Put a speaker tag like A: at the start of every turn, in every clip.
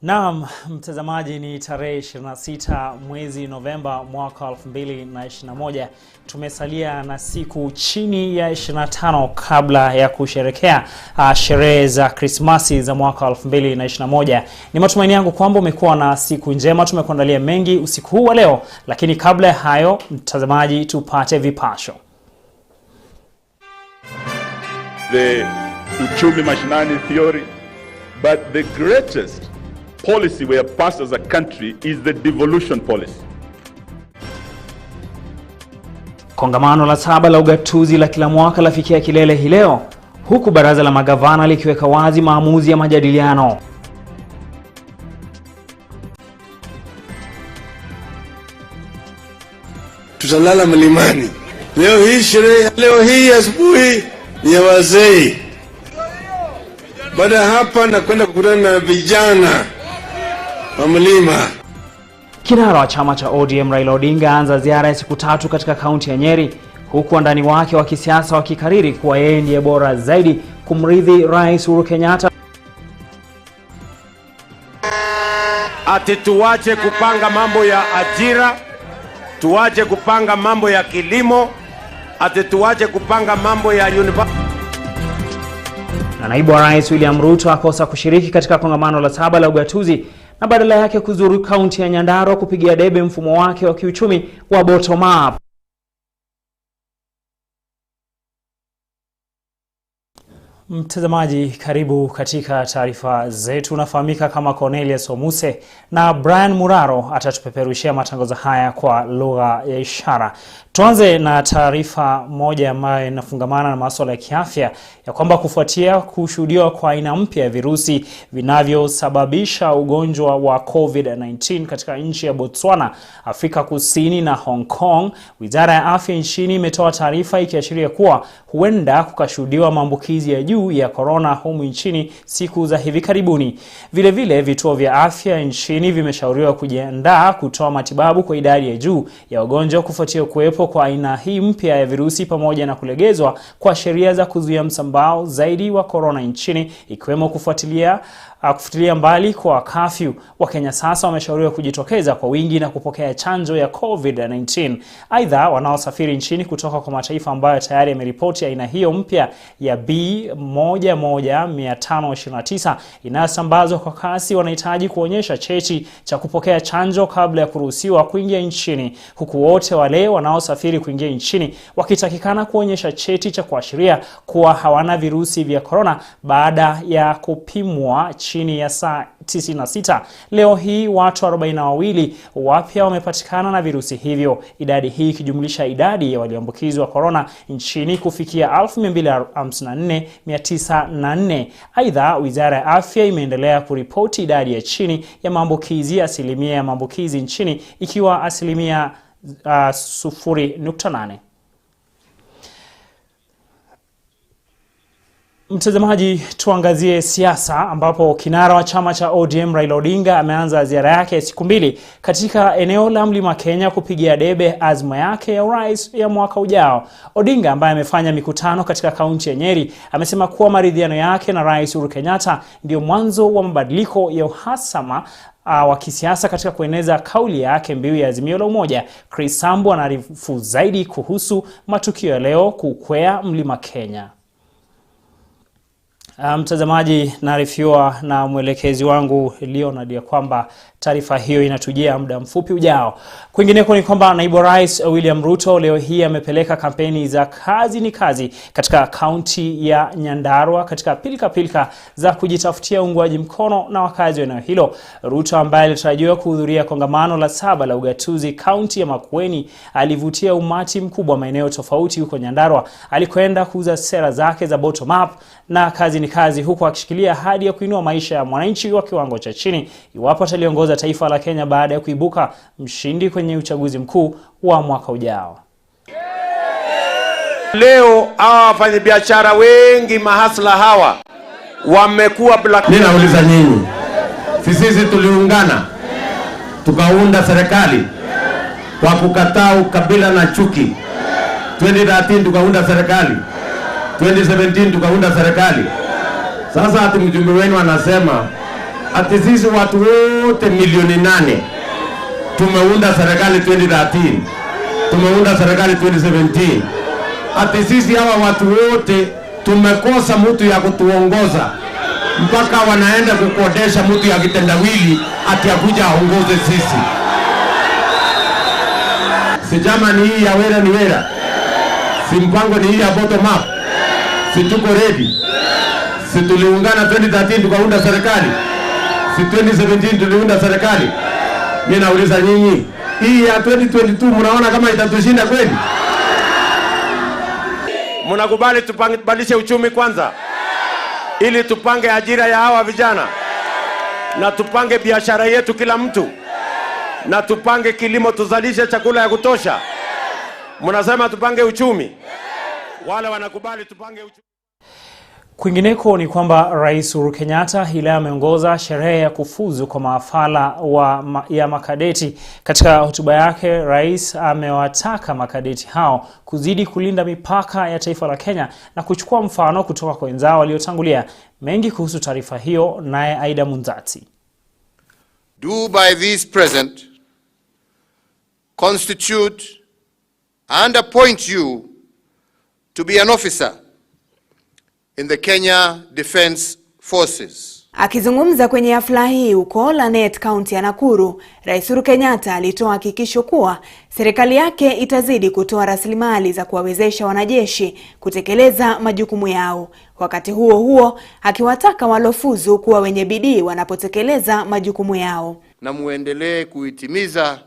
A: Naam, mtazamaji, ni tarehe 26 mwezi Novemba mwaka 2021. Tumesalia na siku chini ya 25 kabla ya kusherekea sherehe za Krismasi za mwaka 2021. Ni matumaini yangu kwamba umekuwa na siku njema. Tumekuandalia mengi usiku huu wa leo, lakini kabla ya hayo, mtazamaji, tupate vipasho.
B: The uchumi mashinani theory, but the greatest policy we have passed as a country is the devolution policy.
A: Kongamano la 7 la ugatuzi la kila mwaka lafikia kilele hii leo, huku baraza la magavana likiweka wazi maamuzi ya majadiliano.
C: Tutalala mlimani. Leo hii asubuhi ni ya wazee. Baada hapa na kwenda kukutana na vijana wa mlima.
A: Kinara wa chama cha ODM Raila Odinga anza ziara ya siku 3 katika kaunti ya Nyeri, huku wandani wake wa kisiasa wakikariri kuwa yeye ndiye bora zaidi kumrithi Rais Uhuru Kenyatta.
D: Ati tuache kupanga mambo ya ajira, tuache kupanga mambo ya kilimo, ati tuache kupanga mambo ya university.
A: Na naibu wa Rais William Ruto akosa kushiriki katika kongamano la 7 la ugatuzi na badala yake kuzuru kaunti ya Nyandarua kupigia debe mfumo wake wa kiuchumi wa bottom up. Mtazamaji, karibu katika taarifa zetu. Unafahamika kama Cornelius Omuse na Brian Muraro atatupeperushia matangazo haya kwa lugha ya ishara. Tuanze na taarifa moja ambayo inafungamana na masuala ya kiafya, ya kwamba kufuatia kushuhudiwa kwa aina mpya ya virusi vinavyosababisha ugonjwa wa COVID-19 katika nchi ya Botswana, Afrika Kusini na Hong Kong, Wizara ya Afya nchini imetoa taarifa ikiashiria kuwa huenda kukashuhudiwa maambukizi ya juu ya corona humu nchini siku za hivi karibuni. Vile vile vituo vya afya nchini vimeshauriwa kujiandaa kutoa matibabu kwa idadi ya juu ya wagonjwa kufuatia kuwepo kwa aina hii mpya ya virusi, pamoja na kulegezwa kwa sheria za kuzuia msambao zaidi wa corona nchini, ikiwemo kufuatilia mbali kwa kafyu. Wakenya sasa wameshauriwa kujitokeza kwa wingi na kupokea chanjo ya COVID-19. Aidha, wanaosafiri nchini kutoka kwa mataifa ambayo tayari yameripoti aina hiyo mpya ya B11529 inayosambazwa kwa kasi wanahitaji kuonyesha cheti cha kupokea chanjo kabla ya kuruhusiwa kuingia nchini, huku wote wale wanaosafiri kuingia nchini wakitakikana kuonyesha cheti cha kuashiria kuwa hawana virusi vya corona baada ya kupimwa chini ya saa 96. Leo hii watu 42 wapya wamepatikana na virusi hivyo, idadi hii ikijumlisha idadi ya walioambukizwa corona nchini kufikia 254904. Aidha, Wizara ya Afya imeendelea kuripoti idadi ya chini ya maambukizi, asilimia ya maambukizi nchini ikiwa asilimia 0.8. Mtazamaji, tuangazie siasa, ambapo kinara wa chama cha ODM Raila Odinga ameanza ziara yake siku 2 katika eneo la Mlima Kenya kupigia debe azma yake ya urais ya mwaka ujao. Odinga, ambaye amefanya mikutano katika kaunti ya Nyeri, amesema kuwa maridhiano yake na Rais Uhuru Kenyatta ndio mwanzo wa mabadiliko ya uhasama wa kisiasa katika kueneza kauli yake mbiu ya Azimio la Umoja. Chris Sambu anaarifu zaidi kuhusu matukio ya leo kukwea Mlima Kenya. Mtazamaji, naarifiwa na mwelekezi wangu Leonard ya kwamba taarifa hiyo inatujia muda mfupi ujao. Kwingineko ni kwamba naibu rais William Ruto leo hii amepeleka kampeni za kazi ni kazi katika kaunti ya Nyandarua katika pilika za kujitafutia uungwaji mkono na wakazi wa eneo hilo. Ruto, ambaye alitarajiwa kuhudhuria kongamano la 7 la ugatuzi kaunti ya Makueni, alivutia umati mkubwa maeneo tofauti huko Nyandarua alikwenda kuuza sera zake za bottom up na kazi ni kazi, huku akishikilia ahadi ya kuinua maisha ya mwananchi wa kiwango cha chini iwapo ataliongoza taifa la Kenya baada ya kuibuka mshindi kwenye uchaguzi mkuu wa mwaka ujao.
D: Leo hawa wafanyabiashara wengi, mahasla hawa wamekuwa black.
E: Ninauliza nyinyi, sisi tuliungana tukaunda serikali kwa kukataa ukabila na chuki. 2013 tukaunda serikali, 2017 tukaunda serikali. Sasa ati mjumbe wenu anasema ati sisi watu wote milioni 8 tumeunda serikali 2013, tumeunda serikali 2017. Ati sisi hawa watu wote tumekosa mtu ya kutuongoza, mpaka wanaenda kukodesha mtu ya kitendawili ati akuja aongoze sisi. Si jama ni hii ya wera ni wera, si mpango ni hii ya bottom up, si tuko ready, si tuliungana 2013 tukaunda serikali, si 2017 tuliunda serikali. Mimi nauliza nyinyi, hii ya 2022 mnaona kama itatushinda kweli?
D: Mnakubali tubadilishe uchumi kwanza, ili tupange ajira ya hawa vijana, na tupange biashara yetu kila mtu, na tupange kilimo, tuzalishe chakula ya kutosha. Mnasema tupange uchumi, wale wanakubali tupange uchumi.
A: Kwingineko ni kwamba Rais Uhuru Kenyatta hii leo ameongoza sherehe ya kufuzu kwa maafala ya makadeti. Katika hotuba yake, rais amewataka makadeti hao kuzidi kulinda mipaka ya taifa la Kenya na kuchukua mfano kutoka kwa wenzao waliotangulia. Mengi kuhusu taarifa hiyo naye Aida Munzati.
F: Do by these present constitute and appoint you to be an officer in the Kenya Defence Forces.
G: Akizungumza kwenye hafla hii huko Lanet, kaunti ya Nakuru, Rais Uhuru Kenyatta alitoa hakikisho kuwa serikali yake itazidi kutoa rasilimali za kuwawezesha wanajeshi kutekeleza majukumu yao. Wakati huo huo, akiwataka walofuzu kuwa wenye bidii wanapotekeleza majukumu yao.
F: Na muendelee kuitimiza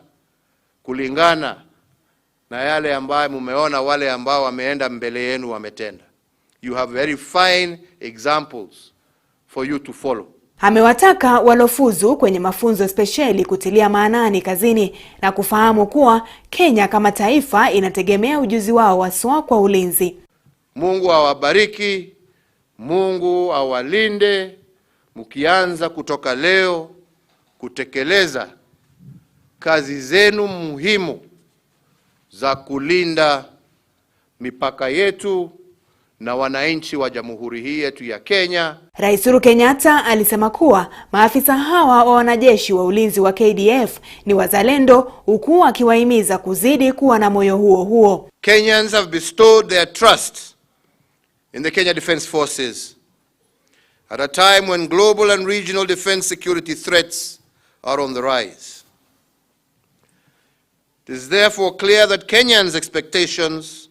F: kulingana na yale ambayo mumeona wale ambao wameenda mbele yenu wametenda. You have very fine examples for you to follow.
G: Amewataka walofuzu kwenye mafunzo spesheli kutilia maanani kazini na kufahamu kuwa Kenya kama taifa inategemea ujuzi wao haswa kwa ulinzi.
F: Mungu awabariki, Mungu awalinde, mkianza kutoka leo kutekeleza kazi zenu muhimu za kulinda mipaka yetu na wananchi wa jamhuri hii yetu ya Kenya.
G: Rais Uhuru Kenyatta alisema kuwa maafisa hawa wa wanajeshi wa ulinzi wa KDF ni wazalendo, huku akiwahimiza kuzidi kuwa na moyo huo huo.
F: Kenyans have bestowed their trust in the Kenya Defence Forces at a time when global and regional defence security threats are on the rise. It is therefore clear that Kenyans' expectations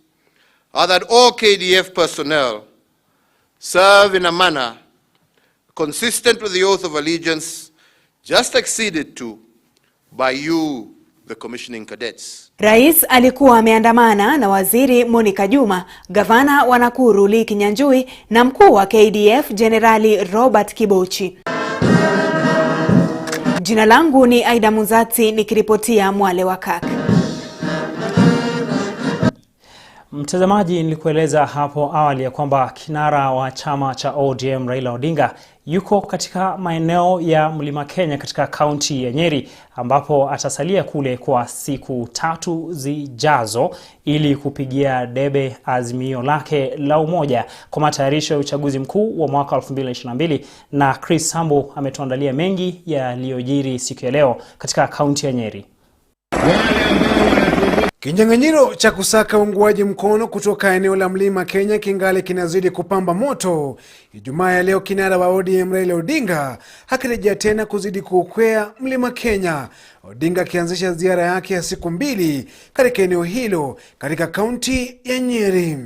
F: are that all KDF personnel serve in a manner consistent with the oath of allegiance just acceded to by you, the commissioning cadets.
G: Rais alikuwa ameandamana na Waziri Monica Juma, Gavana wa Nakuru Lee Kinyanjui na mkuu wa KDF Generali Robert Kibochi. Jina langu ni Aida Munzati nikiripotia Mwale wa Kirk.
A: Mtazamaji, nilikueleza hapo awali ya kwamba kinara wa chama cha ODM Raila Odinga yuko katika maeneo ya Mlima Kenya katika kaunti ya Nyeri, ambapo atasalia kule kwa siku 3 zijazo ili kupigia debe azimio lake la umoja kwa matayarisho ya uchaguzi mkuu wa mwaka 2022. Na Chris Sambu ametuandalia mengi yaliyojiri siku ya leo katika kaunti ya Nyeri.
H: Kinyang'anyiro cha kusaka uungwaji mkono kutoka eneo la Mlima Kenya kingali kinazidi kupamba moto. Ijumaa ya leo kinara wa ODM Raila Odinga akirejea tena kuzidi kuukwea Mlima Kenya. Odinga akianzisha ziara yake ya siku 2 katika eneo hilo katika kaunti ya Nyeri.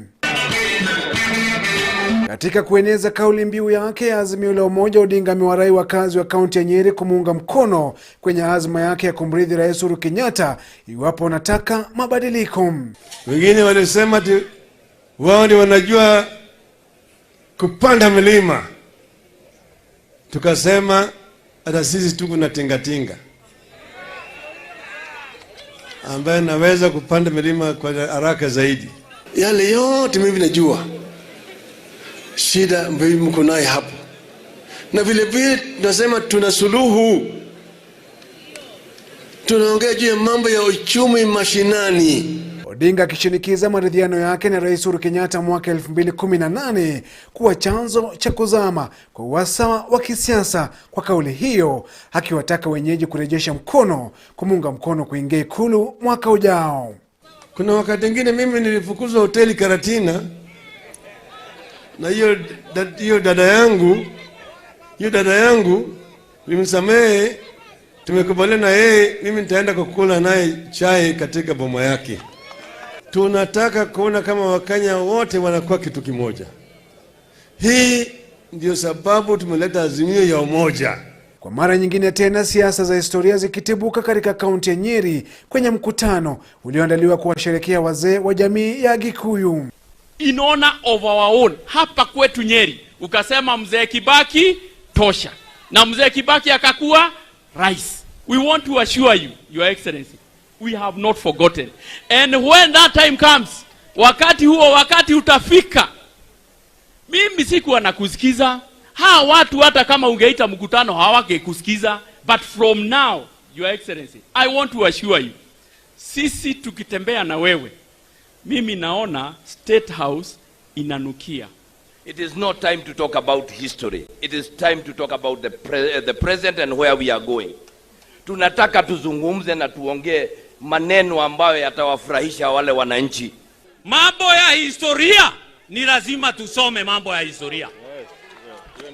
H: Katika kueneza kauli mbiu yake ya azimio la umoja, Odinga amewarai wakazi wa kaunti ya Nyeri kumuunga mkono kwenye azma yake ya kumrithi Rais Uhuru Kenyatta iwapo wanataka mabadiliko.
C: Wengine walisema wao ndio wanajua kupanda milima. Tukasema hata sisi tuko na tingatinga ambaye naweza kupanda milima kwa haraka zaidi. Yale yote mimi najua shida ambayo mko nayo hapo, na vile vile tunasema tuna suluhu. Tunaongea juu ya mambo ya uchumi mashinani.
H: Odinga akishinikiza maridhiano yake na Rais Uhuru Kenyatta mwaka 2018 kuwa chanzo cha kuzama kwa uhasama wa kisiasa. Kwa kauli hiyo, akiwataka wenyeji kurejesha mkono kumunga mkono kuingia Ikulu mwaka ujao.
C: Kuna wakati mwingine mimi nilifukuzwa hoteli Karatina na hiyo dada yangu nimsamehe, tumekubaliana na yeye, mimi nitaenda kukula naye chai katika boma yake. Tunataka kuona kama Wakenya wote wanakuwa kitu kimoja. Hii ndio sababu tumeleta azimio ya umoja.
H: Kwa mara nyingine tena, siasa za historia zikitibuka katika kaunti ya Nyeri kwenye mkutano ulioandaliwa kuwasherehekea wazee wa jamii ya Gikuyu.
I: In honor of our own, hapa kwetu Nyeri, ukasema mzee Kibaki tosha, na mzee Kibaki akakuwa rais. We want to assure you, Your Excellency, we have not forgotten. And when that time comes, wakati utafika, mimi sikuwa nakusikiza. Watu hata kama ungeita mkutano hawangekusikiza. But from now, Your Excellency, I want to assure you, sisi tukitembea na wewe, mimi naona State House inanukia.
J: It is not time to talk about history. It is time to talk about the present and where we are going. Tunataka tuzungumze na tuongee maneno ambayo yatawafurahisha wale wananchi.
I: Mambo ya historia ni lazima tusome mambo ya historia.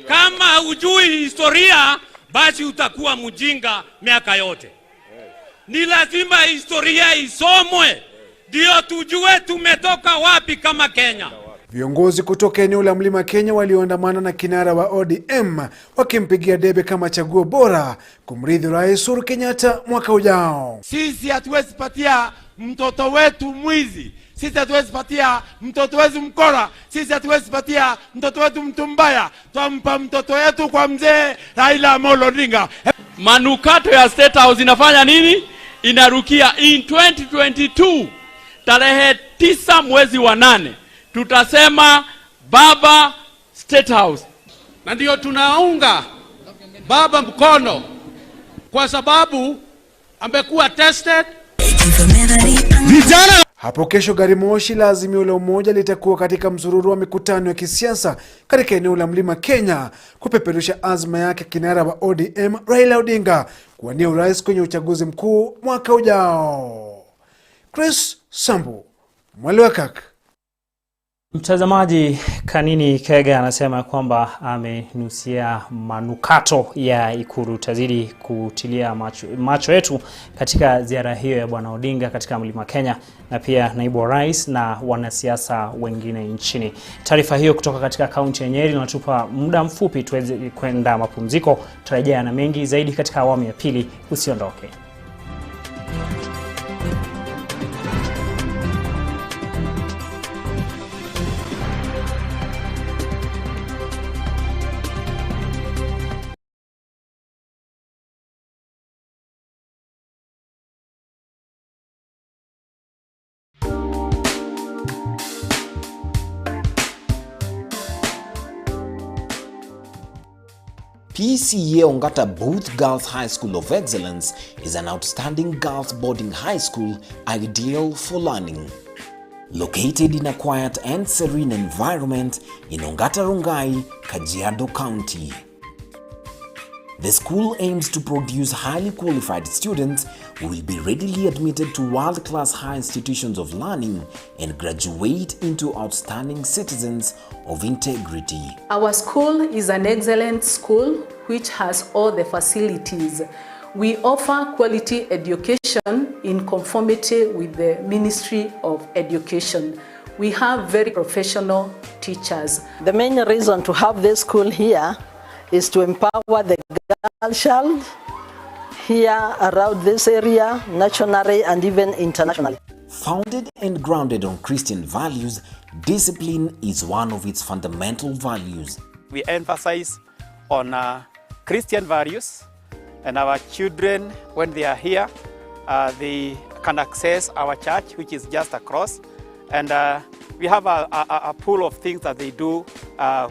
I: Kama hujui historia, basi utakuwa mjinga miaka yote. Ni lazima historia isomwe ndio tujue tumetoka wapi kama Kenya.
H: Viongozi kutoka eneo la Mlima Kenya walioandamana na kinara wa ODM wakimpigia debe kama chaguo bora kumrithi Rais Uhuru Kenyatta mwaka ujao.
D: Sisi hatuwezi patia mtoto wetu mwizi. Sisi hatuwezi patia mtoto wetu mkora. Sisi hatuwezi patia mtoto wetu mtu mbaya. Tuampa mtoto wetu kwa mzee Raila Amolo Odinga.
I: Manukato ya State House inafanya nini? Inarukia in 2022 tarehe 9 mwezi wa 8 tutasema baba State House.
K: Na ndio tunaunga baba mkono kwa sababu amekuwa tested.
H: Hapo kesho gari moshi la Azimio la Umoja litakuwa katika msururu wa mikutano ya kisiasa katika eneo la Mlima Kenya kupeperusha azma yake kinara wa ODM Raila Odinga kuwania urais kwenye uchaguzi mkuu mwaka ujao. Chris Sambu, Mwale wa Kirk.
A: Mtazamaji, Kanini Kega anasema kwamba amenusia manukato ya Ikulu. Tazidi kutilia macho yetu katika ziara hiyo ya Bwana Odinga katika Mlima Kenya, na pia naibu wa rais na wanasiasa wengine nchini. Taarifa hiyo kutoka katika kaunti ya Nyeri inatupa muda mfupi tuweze kwenda mapumziko. Tutarejea na mengi zaidi katika awamu ya pili. Usiondoke.
L: PCA Ongata Booth Girls High School of Excellence is an outstanding girls boarding high school ideal for learning. Located in a quiet and serene environment in Ongata Rongai, Kajiado County. The school aims to produce highly qualified students who will be readily admitted to world-class high institutions of learning and graduate into outstanding citizens of integrity.
M: Our school is an excellent school which has all the facilities. We offer quality education in conformity with the Ministry of Education. We have very professional teachers.
N: The main reason to have this school here is to empower the girl child here around this area, nationally and even internationally.
L: Founded and grounded on Christian values, discipline is one of its fundamental values.
O: We emphasize on Christian values, and our children, when they are here, they can access our church, which is just across, and we have a pool of things that they do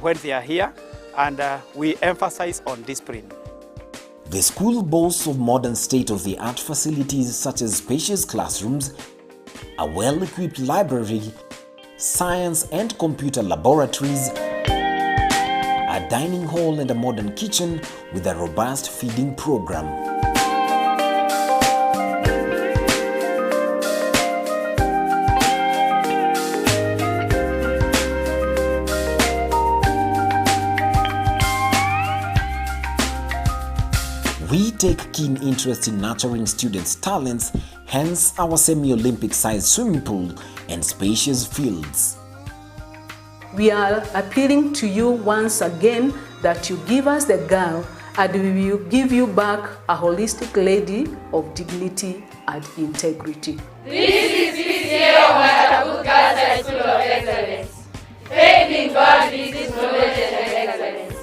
O: when they are here, and we emphasize on discipline.
L: The school boasts of modern state-of-the-art facilities such as spacious classrooms, a well-equipped library, science and computer laboratories, a dining hall and a modern kitchen with a robust feeding program. We take keen interest in nurturing students' talents, hence our semi-Olympic sized swimming pool and spacious fields.
M: We are appealing to you once again that you give us the girl and we will give you back a holistic lady of dignity and integrity.
P: This is this year of Mwale Girls High School of Excellence. Faith in God is knowledge and excellence.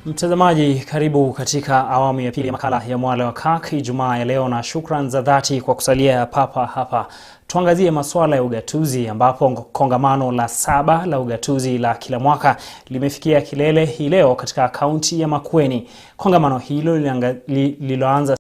A: Mtazamaji, karibu katika awamu ya pili ya makala ya Mwale wa Kirk Ijumaa ya leo, na shukran za dhati kwa kusalia papa hapa. Tuangazie masuala ya ugatuzi, ambapo kongamano la 7 la ugatuzi la kila mwaka limefikia kilele hii leo katika kaunti ya Makueni. Kongamano hilo lililoanza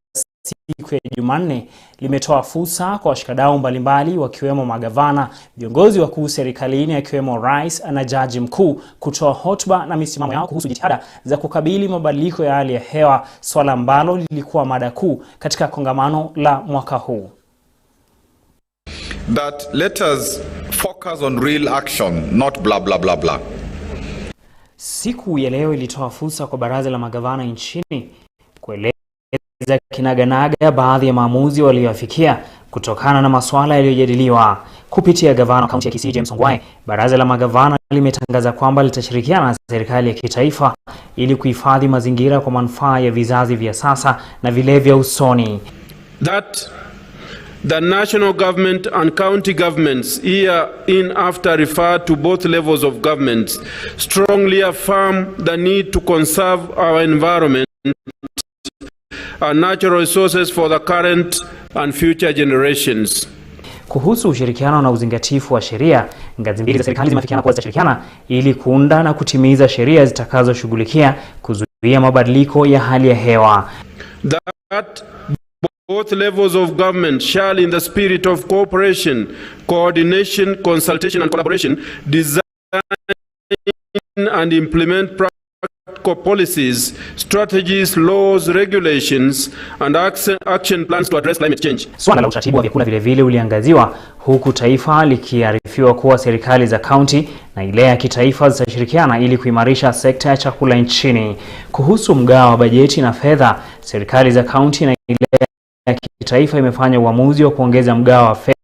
A: siku ya Jumanne limetoa fursa kwa washikadau mbalimbali wakiwemo magavana, viongozi wakuu serikalini akiwemo rais na jaji mkuu kutoa hotuba na misimamo yao kuhusu jitihada za kukabili mabadiliko ya hali ya hewa, swala ambalo lilikuwa mada kuu katika kongamano la mwaka huu.
Q: That let us focus on real action, not blah blah blah blah.
A: Siku ya leo ilitoa fursa kwa baraza la magavana nchini kueleza kinaganaga baadhi ya maamuzi waliofikia kutokana na masuala yaliyojadiliwa. Kupitia gavana wa kaunti ya Kisii James Mwale, baraza la magavana limetangaza kwamba litashirikiana na serikali ya kitaifa ili kuhifadhi mazingira kwa manufaa ya vizazi vya sasa na vile vya usoni.
R: That the national government and county governments here in after refer to both levels of government strongly affirm the need to conserve our environment, our natural resources for the current and future generations.
A: Kuhusu ushirikiano na uzingatifu wa sheria, ngazi mbili za serikali zimefikiana kuwa zitashirikiana ili kuunda na kutimiza sheria zitakazoshughulikia kuzuia mabadiliko ya hali ya hewa.
R: That both levels of government shall, in the spirit of cooperation, coordination, consultation and collaboration, design and implement practical policies, strategies, laws, regulations and action plans to address climate change.
A: Swala la utaratibu wa vyakula vile vile uliangaziwa, huku taifa likiarifiwa kuwa serikali za kaunti na ile ya kitaifa zitashirikiana ili kuimarisha sekta ya chakula nchini. Kuhusu mgao wa bajeti na fedha, serikali za kaunti na ile ya kitaifa imefanya uamuzi wa kuongeza mgao wa fedha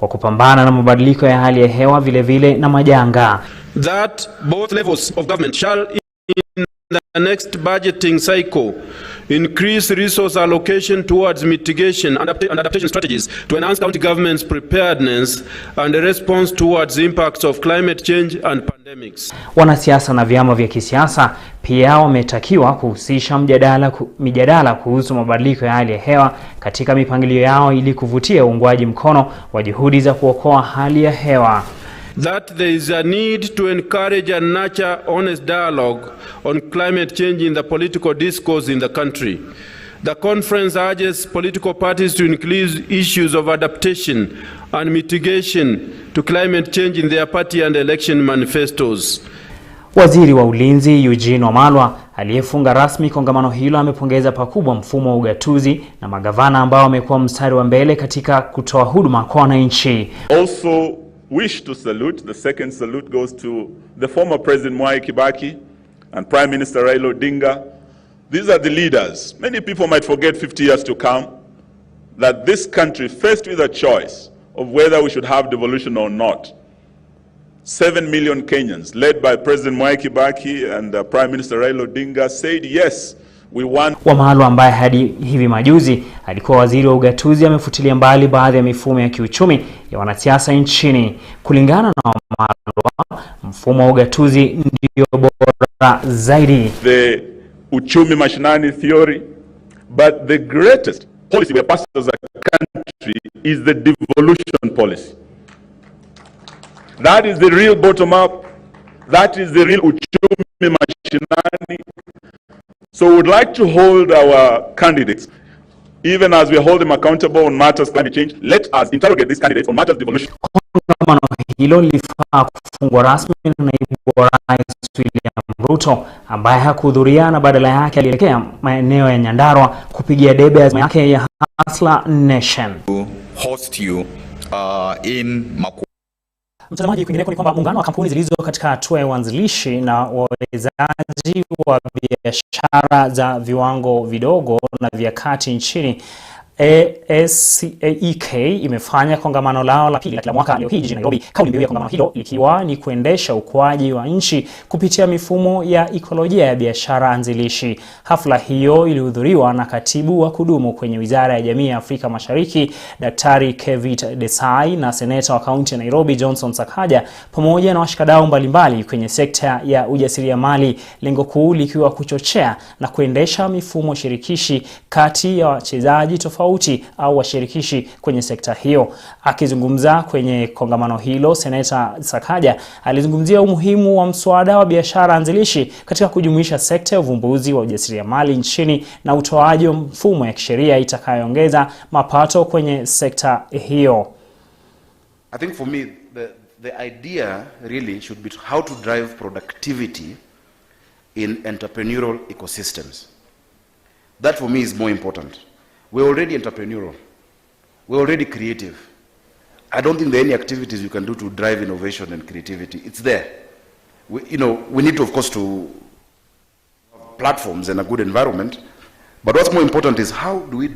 A: wa kupambana na mabadiliko ya hali ya hewa vile vile na majanga.
R: That both levels of government shall in the next budgeting cycle increase resource allocation towards mitigation and adaptation strategies to enhance county government's preparedness and response towards the impacts of climate change and pandemics.
A: Wanasiasa na vyama vya kisiasa pia wametakiwa kuhusisha mijadala kuhusu mabadiliko ya hali ya hewa katika mipangilio yao ili kuvutia uungwaji mkono wa juhudi za kuokoa hali ya hewa.
R: That there is a need to encourage and nurture honest dialogue on climate change in the political discourse in the country. The conference urges political parties to include issues of adaptation and mitigation to climate change in their party and election manifestos.
A: Waziri wa Ulinzi Eugene Wamalwa aliyefunga rasmi kongamano hilo amepongeza pakubwa mfumo wa ugatuzi na magavana ambao wamekuwa mstari wa mbele katika kutoa huduma kwa wananchi.
B: Also wish to salute, the second salute goes to the former President Mwai Kibaki and Prime Minister Raila Odinga. These are the leaders. Many people might forget 50 years to come that this country, faced with a choice of whether we should have devolution or not, 7 million Kenyans, led by President Mwai Kibaki and Prime Minister Raila Odinga, said yes,
A: Wamalo ambaye hadi hivi majuzi alikuwa waziri wa ugatuzi amefutilia mbali baadhi ya mifumo ya kiuchumi ya wanasiasa nchini. Kulingana na Wamalo, mfumo wa ugatuzi ndio bora zaidi.
B: The uchumi mashinani theory, but the greatest policy we have passed as a country is the devolution policy. That is the real bottom up. That is the real uchumi mashinani. So we would like to hold our candidates, even as we hold them accountable on matters climate change. Let us interrogate these candidates on matters devolution.
A: Kongamano hilo lilifaa kufungwa rasmi na naibu wa rais William Ruto ambaye hakuhudhuria na badala yake alielekea maeneo ya Nyandarua kupigia debe azma yake ya Hustler Nation.
Q: Host you in Maku.
A: Mtazamaji, kwingineko ni kwamba muungano wa kampuni zilizo katika hatua ya uanzilishi na wawekezaji wa biashara za viwango vidogo na vya kati nchini ASEK imefanya kongamano lao la pili la mwaka leo hii jijini Nairobi. Kauli mbiu ya kongamano hilo ikiwa ni kuendesha ukuaji wa nchi kupitia mifumo ya ekolojia ya biashara anzilishi. Hafla hiyo ilihudhuriwa na katibu wa kudumu kwenye Wizara ya Jamii ya Afrika Mashariki Daktari Kevit Desai na seneta wa kaunti ya Nairobi Johnson Sakaja pamoja na washikadau mbalimbali kwenye sekta ya ujasiriamali, lengo kuu likiwa kuchochea na kuendesha mifumo shirikishi kati ya wachezaji tofauti au washirikishi kwenye sekta hiyo. Akizungumza kwenye kongamano hilo, seneta Sakaja alizungumzia umuhimu wa mswada wa biashara anzilishi katika kujumuisha sekta ya uvumbuzi wa ujasiriamali nchini na utoaji wa mfumo ya kisheria itakayoongeza mapato kwenye sekta hiyo.
S: I think for me the idea really should be how to drive productivity in entrepreneurial ecosystems. That for me is more important. We're already entrepreneurial. We're already creative. I don't think there are any activities you can do to drive innovation and creativity. It's there. We need to, of course, to have platforms and a good environment. But what's more important is how do we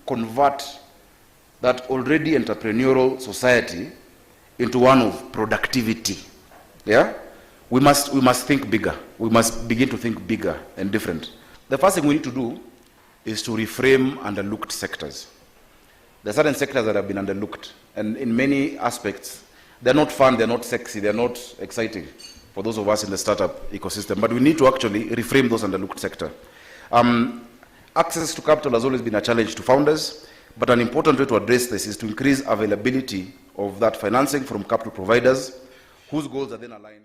S: convert that already entrepreneurial society into one of productivity? Yeah? We must think bigger. We must begin to think bigger and different. The first thing we need to do is to reframe underlooked sectors. There are certain sectors that have been underlooked, and in many aspects, they're not fun, they're not sexy, they're not exciting for those of us in the startup ecosystem. But we need to actually reframe those underlooked sectors. Access to capital has always been a challenge to founders, but an important way to address this is to increase availability of that financing from capital providers whose goals are then aligned.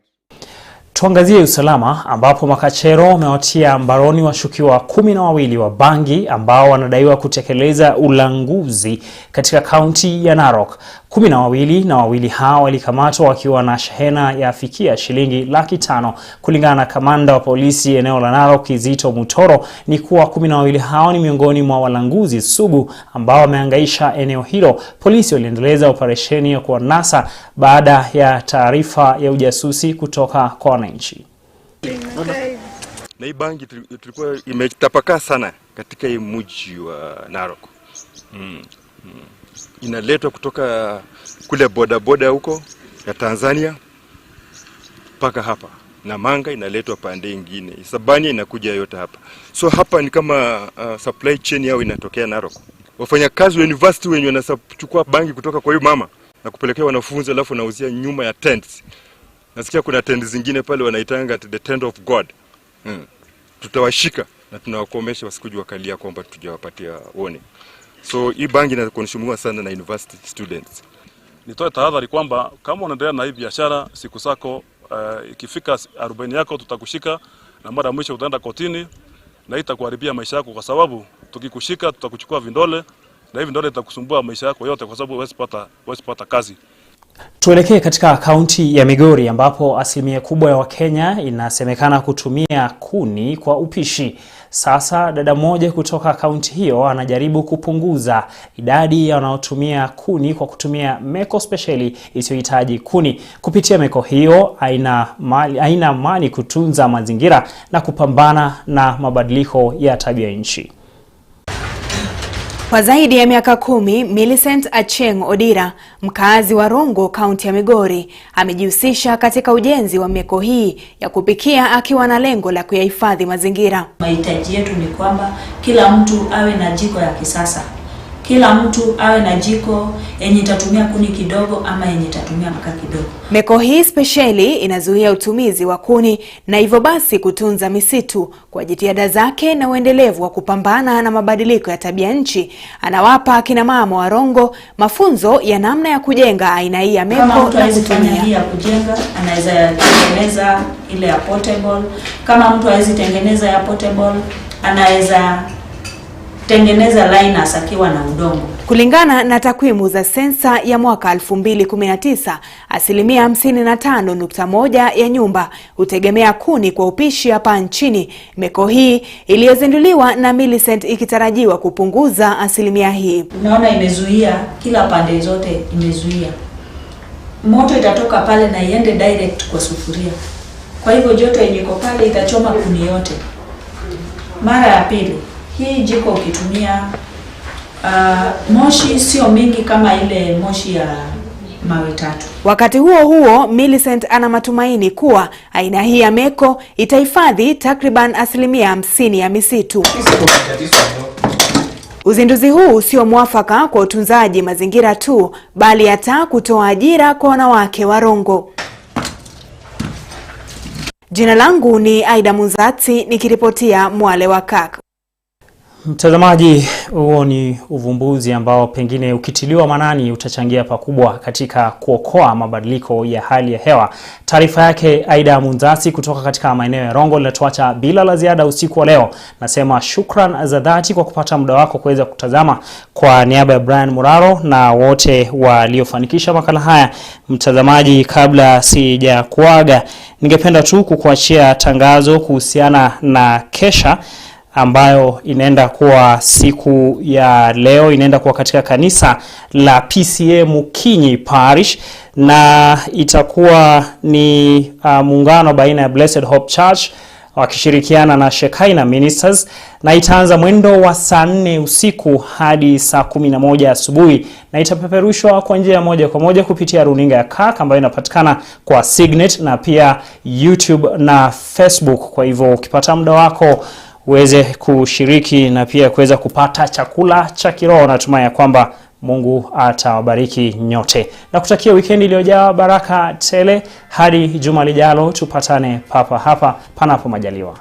A: Tuangazie usalama ambapo makachero wamewatia mbaroni washukiwa 12 wa bangi ambao wanadaiwa kutekeleza ulanguzi katika kaunti ya Narok. 12 na wawili hao walikamatwa wakiwa na shehena ya fikia shilingi 500,000. Kulingana na kamanda wa polisi eneo la Narok Kizito Mutoro ni kuwa 12 hao ni miongoni mwa walanguzi sugu ambao wamehangaisha eneo hilo. Polisi waliendeleza operesheni ya kuwanasa baada ya taarifa ya ujasusi kutoka kwa wananchi.
T: Na hii bangi tulikuwa imetapakaa sana katika hii mji wa Narok. Inaletwa kutoka kule boda huko ya Tanzania mpaka hapa. Na manga inaletwa pande nyingine. Isabania inakuja yote hapa. So hapa ni kama supply chain yao inatokea Narok. Wafanyakazi wa university wenye wanachukua bangi kutoka kwa hiyo mama na kupelekea wanafunzi alafu nauzia nyuma ya tents. Nasikia kuna tent zingine pale wanaitanga the tent of God. Tutawashika na tunawakomesha wasikuje wakalia kwamba tujawapatia warning. So hii bangi inakonsumiwa sana na university students.
U: Nitoe tahadhari kwamba kama unaendelea na hii biashara siku zako ikifika 40 yako tutakushika na mara mwisho utaenda kotini na itakuharibia maisha yako kwa sababu tukikushika tutakuchukua vindole na hivi vindole itakusumbua maisha yako yote kwa sababu huwezi pata kazi.
A: Tuelekee katika kaunti ya Migori ambapo asilimia kubwa ya Wakenya inasemekana kutumia kuni kwa upishi. Sasa dada mmoja kutoka kaunti hiyo anajaribu kupunguza idadi ya wanaotumia kuni kwa kutumia meko speciali isiyohitaji kuni. Kupitia meko hiyo haina mali kutunza mazingira na kupambana na mabadiliko ya tabia nchi.
G: Kwa zaidi ya miaka 10, Millicent Acheng Odira, mkazi wa Rongo, kaunti ya Migori, amejihusisha katika ujenzi wa meko hii ya kupikia akiwa na lengo la kuyahifadhi mazingira.
E: Mahitaji yetu ni kwamba kila mtu awe na jiko ya kisasa. Kila mtu awe na jiko yenye itatumia kuni kidogo ama yenye itatumia makaa kidogo.
G: Meko hii spesheli inazuia utumizi wa kuni na hivyo basi kutunza misitu. Kwa jitihada zake na uendelevu wa kupambana na mabadiliko ya tabia nchi, anawapa akina mama wa Rongo mafunzo ya namna ya kujenga aina hii ya meko.
E: Kama mtu hawezi fanya hii ya kujenga, anaweza tengeneza ile ya portable. Kama mtu hawezi tengeneza ya portable, anaweza tengeneza liners akiwa na udongo.
G: Kulingana na takwimu za sensa ya mwaka 2019, asilimia 55.1 ya nyumba hutegemea kuni kwa upishi hapa nchini. Meko hii iliyozinduliwa na Millicent ikitarajiwa kupunguza asilimia hii.
E: Unaona imezuia kila pande zote, imezuia. Moto itatoka pale na iende direct kwa sufuria. Kwa hivyo joto yenye iko pale itachoma kuni yote. Mara ya pili, hii jiko ukitumia moshi sio mingi kama ile moshi ya mawe tatu.
G: Wakati huo huo, Millicent ana matumaini kuwa aina hii ya meko itahifadhi takriban asilimia 50 ya misitu. Uzinduzi huu sio mwafaka kwa utunzaji mazingira tu, bali hata kutoa ajira kwa wanawake wa Rongo. Jina langu ni Aida Muzati nikiripotia Mwale wa Kirk.
A: Mtazamaji, huo ni uvumbuzi ambao pengine ukitiliwa manani utachangia pakubwa katika kuokoa mabadiliko ya hali ya hewa. Taarifa yake Aida Munzasi kutoka katika maeneo ya Rongo linatuacha bila la ziada usiku wa leo. Nasema shukran za dhati kwa kupata muda wako kuweza kutazama. Kwa niaba ya Brian Muraro na wote waliofanikisha makala haya, mtazamaji, kabla sija kuaga, ningependa tu kukuachia tangazo kuhusiana na kesha ambayo inaenda kuwa siku ya leo, inaenda kuwa katika kanisa la PCA Mukinyi Parish, na itakuwa ni muungano baina ya Blessed Hope Church wakishirikiana na Shekaina Ministers, na itaanza mwendo wa saa 4 usiku hadi saa 11 asubuhi, na itapeperushwa kwa njia moja kwa moja kupitia runinga ya Kirk ambayo inapatikana kwa Signet na pia YouTube na Facebook. Kwa hivyo ukipata muda wako uweze kushiriki na pia kuweza kupata chakula cha kiroho. Natumai kwamba Mungu atawabariki nyote. Na kutakia weekend iliyojaa baraka tele hadi juma lijalo, tupatane papa hapa panapo majaliwa.